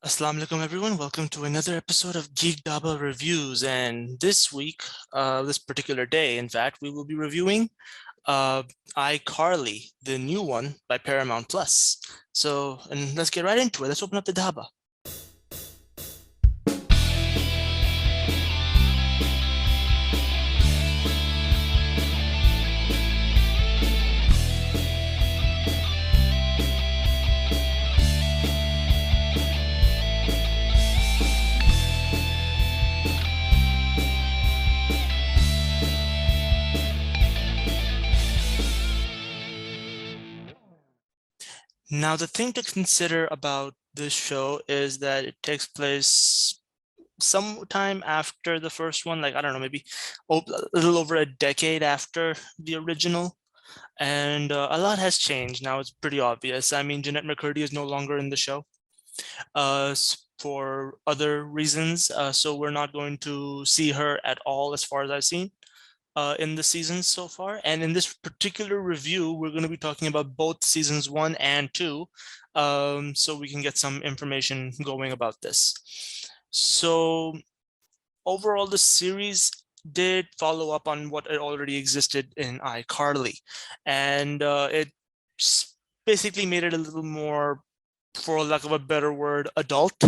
Assalamu alaikum everyone, welcome to another episode of Geek Dhaba Reviews, and this week, this particular day, in fact, we will be reviewing uh, iCarly, the new one by Paramount Plus. And let's get right into it. Let's open up the dhaba. Now, the thing to consider about this show is that it takes place sometime after the first one, like, I don't know, maybe a little over a decade after the original. And a lot has changed. Now it's pretty obvious. I mean, Jeanette McCurdy is no longer in the show for other reasons. So we're not going to see her at all, as far as I've seen in the seasons so far. And in this particular review, we're going to be talking about both seasons 1 and 2, so we can get some information going about this. So overall, the series did follow up on what already existed in iCarly, and it basically made it a little more, for lack of a better word, adult,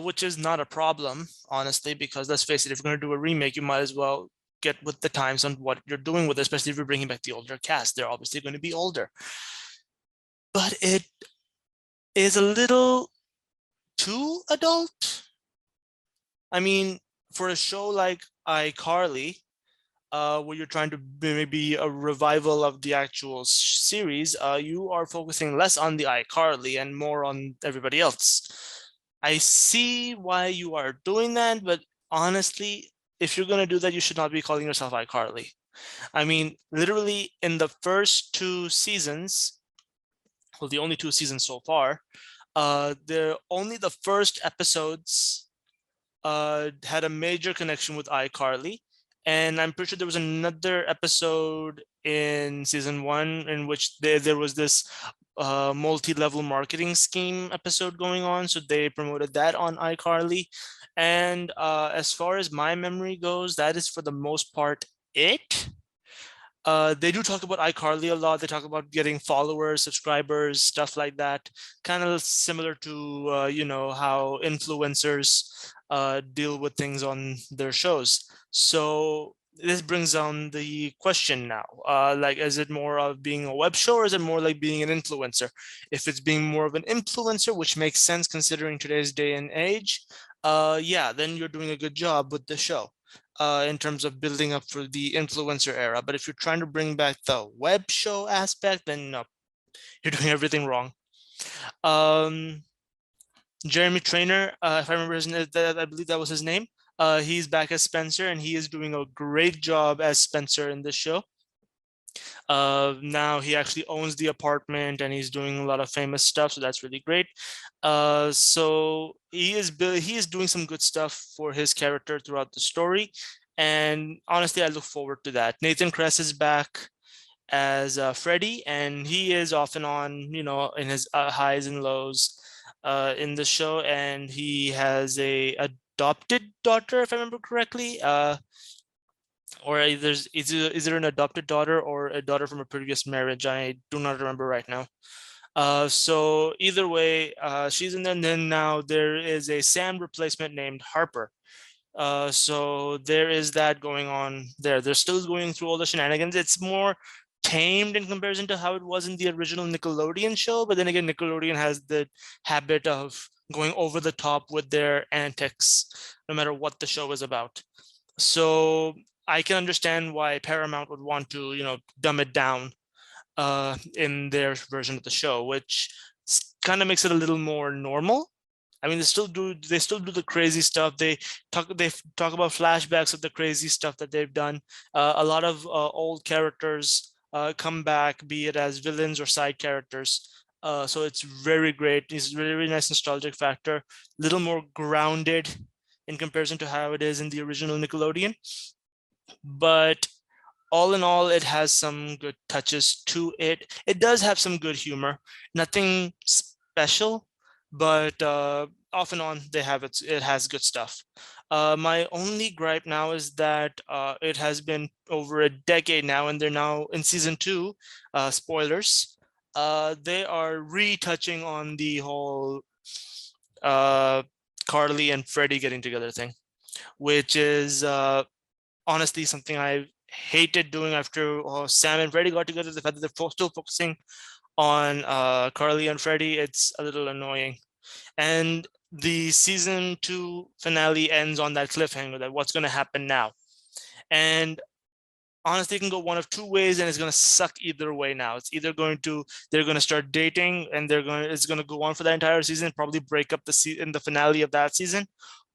which is not a problem, honestly, because let's face it, if you're going to do a remake, you might as well get with the times on what you're doing with it, especially if you're bringing back the older cast. They're obviously going to be older. But it is a little too adult. I mean, for a show like iCarly, where you're trying to maybe a revival of the actual series, you are focusing less on the iCarly and more on everybody else. I see why you are doing that, but honestly, if you're going to do that, you should not be calling yourself iCarly. I mean, literally in the first 2 seasons, well, the only 2 seasons so far, only the first episodes had a major connection with iCarly. And I'm pretty sure there was another episode in season 1 in which there was this multi-level marketing scheme episode going on. So they promoted that on iCarly. And as far as my memory goes, that is for the most part it. They do talk about iCarly a lot. They talk about getting followers, subscribers, stuff like that. Kind of similar to, how influencers deal with things on their shows. So this brings on the question now, like, is it more of being a web show, or is it more like being an influencer? If it's being more of an influencer, which makes sense considering today's day and age, yeah, then you're doing a good job with the show. In terms of building up for the influencer era. But if you're trying to bring back the web show aspect, then no, you're doing everything wrong. Jeremy Trainer, if I remember his name, I believe that was his name. He's back as Spencer, and he is doing a great job as Spencer in this show. Now he actually owns the apartment and he's doing a lot of famous stuff, so that's really great. So he is doing some good stuff for his character throughout the story, and honestly, I look forward to that. Nathan Kress is back as Freddy, and he is off and on, in his highs and lows in the show, and he has a adopted daughter, if I remember correctly. Or is there an adopted daughter or a daughter from a previous marriage? I do not remember right now. So either way, she's in there. And then now there is a Sam replacement named Harper. So there is that going on there. They're still going through all the shenanigans. It's more tamed in comparison to how it was in the original Nickelodeon show. But then again, Nickelodeon has the habit of going over the top with their antics, no matter what the show is about. So I can understand why Paramount would want to, dumb it down in their version of the show, which kind of makes it a little more normal. I mean, they still do the crazy stuff. They talk about flashbacks of the crazy stuff that they've done. A lot of old characters come back, be it as villains or side characters. So it's very great. It's really, really nice nostalgic factor. A little more grounded in comparison to how it is in the original Nickelodeon. But all in all, it has some good touches to it. It does have some good humor. Nothing special, but off and on they have it has good stuff. My only gripe now is that it has been over a decade now, and they're now in season 2. Spoilers. They are retouching on the whole uh, Carly and Freddie getting together thing, which is honestly something I hated doing after Sam and Freddie got together. The fact that they're still focusing on Carly and Freddie, it's a little annoying. And the season 2 finale ends on that cliffhanger that what's going to happen now. And honestly, it can go one of two ways, and it's going to suck either way now. It's either they're going to start dating, and it's going to go on for that entire season, probably break up in the finale of that season,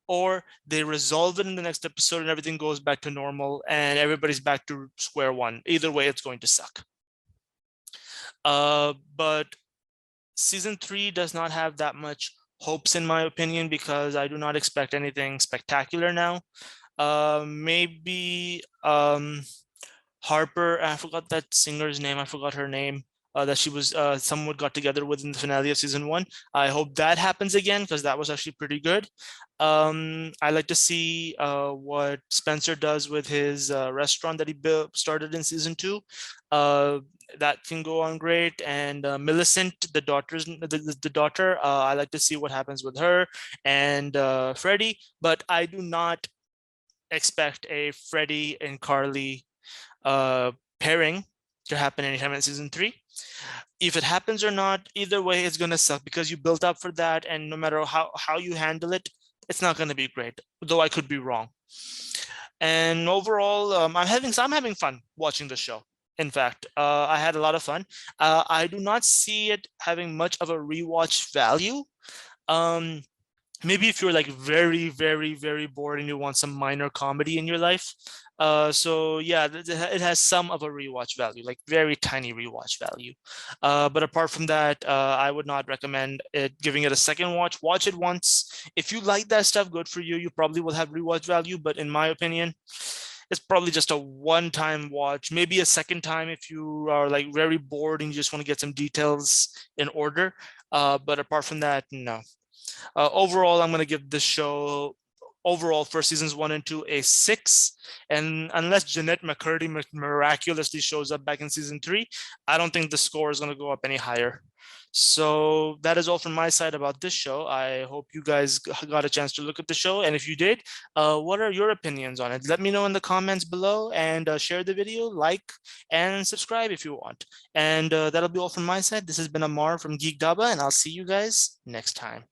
or they resolve it in the next episode and everything goes back to normal and everybody's back to square one. Either way, it's going to suck. But season 3 does not have that much hopes, in my opinion, because I do not expect anything spectacular now. Maybe Harper, I forgot that singer's name, I forgot her name, that she was someone got together with in the finale of season 1. I hope that happens again, because that was actually pretty good. I like to see what Spencer does with his restaurant that he started in season 2. That can go on great. And Millicent, the daughter, I like to see what happens with her and Freddie, but I do not expect a Freddie and Carly pairing to happen anytime in season 3. If it happens or not, either way, it's gonna suck because you built up for that, and no matter how you handle it, it's not gonna be great. Though I could be wrong. And overall, I'm having fun watching the show. In fact, I had a lot of fun. I do not see it having much of a rewatch value. Maybe if you're like very, very, very bored and you want some minor comedy in your life. So yeah, it has some of a rewatch value, like very tiny rewatch value. But apart from that, I would not recommend giving it a second watch. Watch it once. If you like that stuff, good for you. You probably will have rewatch value, but in my opinion, it's probably just a one-time watch, maybe a second time if you are like very bored and you just want to get some details in order. But apart from that, no. Overall, I'm going to give this show overall for seasons 1 and 2 a 6. And unless Jeanette McCurdy miraculously shows up back in season 3, I don't think the score is going to go up any higher. So that is all from my side about this show. I hope you guys got a chance to look at the show. And if you did, what are your opinions on it? Let me know in the comments below, and share the video, like, and subscribe if you want. And that'll be all from my side. This has been Amar from Geek Dhaba, and I'll see you guys next time.